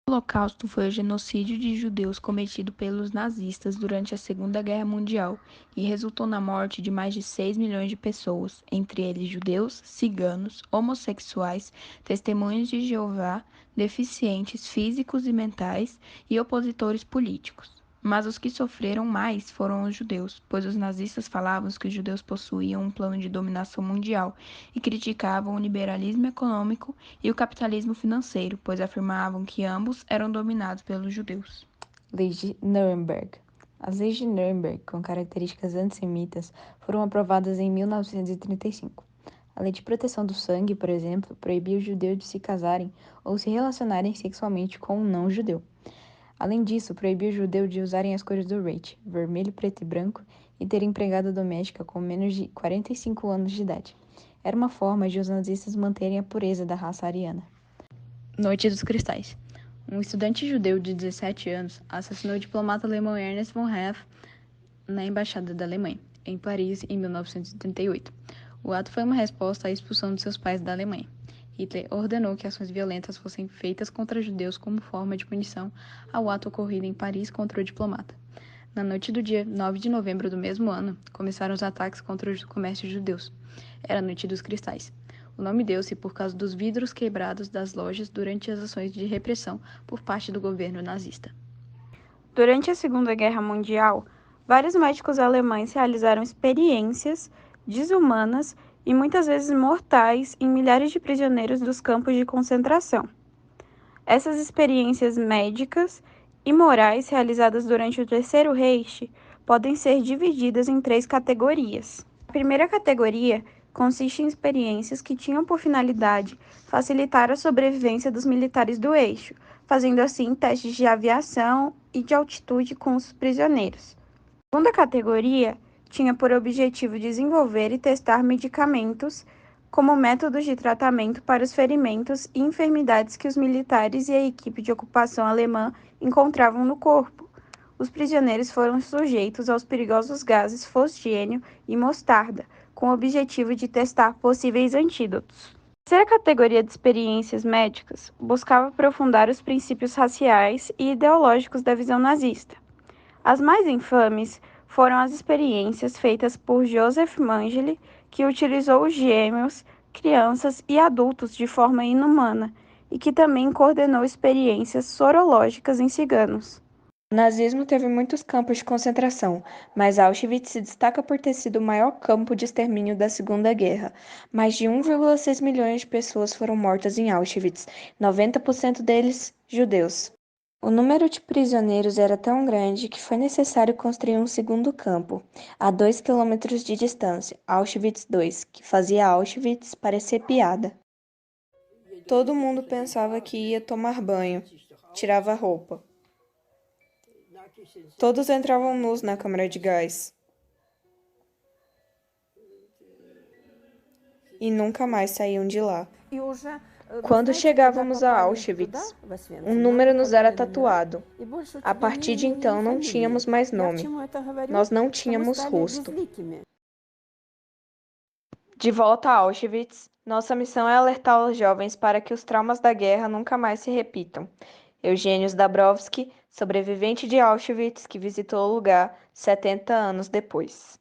O Holocausto foi o genocídio de judeus cometido pelos nazistas durante a Segunda Guerra Mundial e resultou na morte de mais de 6 milhões de pessoas, entre eles judeus, ciganos, homossexuais, testemunhas de Jeová, deficientes físicos e mentais e opositores políticos. Mas os que sofreram mais foram os judeus, pois os nazistas falavam que os judeus possuíam um plano de dominação mundial e criticavam o liberalismo econômico e o capitalismo financeiro, pois afirmavam que ambos eram dominados pelos judeus. Lei de Nuremberg. As leis de Nuremberg, com características antissemitas, foram aprovadas em 1935. A Lei de Proteção do Sangue, por exemplo, proibia os judeus de se casarem ou se relacionarem sexualmente com um não-judeu. Além disso, proibia o judeu de usarem as cores do Reich, vermelho, preto e branco, e ter empregada doméstica com menos de 45 anos de idade. Era uma forma de os nazistas manterem a pureza da raça ariana. Noite dos Cristais. Um estudante judeu de 17 anos assassinou o diplomata alemão Ernst von Raff na Embaixada da Alemanha, em Paris, em 1938. O ato foi uma resposta à expulsão de seus pais da Alemanha. Hitler ordenou que ações violentas fossem feitas contra judeus como forma de punição ao ato ocorrido em Paris contra o diplomata. Na noite do dia 9 de novembro do mesmo ano, começaram os ataques contra os comércios judeus. Era a Noite dos Cristais. O nome deu-se por causa dos vidros quebrados das lojas durante as ações de repressão por parte do governo nazista. Durante a Segunda Guerra Mundial, vários médicos alemães realizaram experiências desumanas e muitas vezes mortais em milhares de prisioneiros dos campos de concentração. Essas experiências médicas e morais realizadas durante o Terceiro Reich podem ser divididas em 3 categorias. A primeira categoria consiste em experiências que tinham por finalidade facilitar a sobrevivência dos militares do eixo, fazendo assim testes de aviação e de altitude com os prisioneiros. A segunda categoria tinha por objetivo desenvolver e testar medicamentos como métodos de tratamento para os ferimentos e enfermidades que os militares e a equipe de ocupação alemã encontravam no corpo. Os prisioneiros foram sujeitos aos perigosos gases fosgênio e mostarda, com o objetivo de testar possíveis antídotos. A terceira categoria de experiências médicas buscava aprofundar os princípios raciais e ideológicos da visão nazista. As mais infames foram as experiências feitas por Joseph Mengele, que utilizou os gêmeos, crianças e adultos de forma inumana, e que também coordenou experiências sorológicas em ciganos. O nazismo teve muitos campos de concentração, mas Auschwitz se destaca por ter sido o maior campo de extermínio da Segunda Guerra. Mais de 1,6 milhões de pessoas foram mortas em Auschwitz, 90% deles judeus. O número de prisioneiros era tão grande que foi necessário construir um segundo campo, a 2 quilômetros de distância, Auschwitz II, que fazia Auschwitz parecer piada. Todo mundo pensava que ia tomar banho, tirava a roupa. Todos entravam nus na câmara de gás. E nunca mais saíam de lá. Quando chegávamos a Auschwitz, um número nos era tatuado. A partir de então não tínhamos mais nome. Nós não tínhamos rosto. De volta a Auschwitz, nossa missão é alertar os jovens para que os traumas da guerra nunca mais se repitam. Eugênio Dabrowski, sobrevivente de Auschwitz que visitou o lugar 70 anos depois.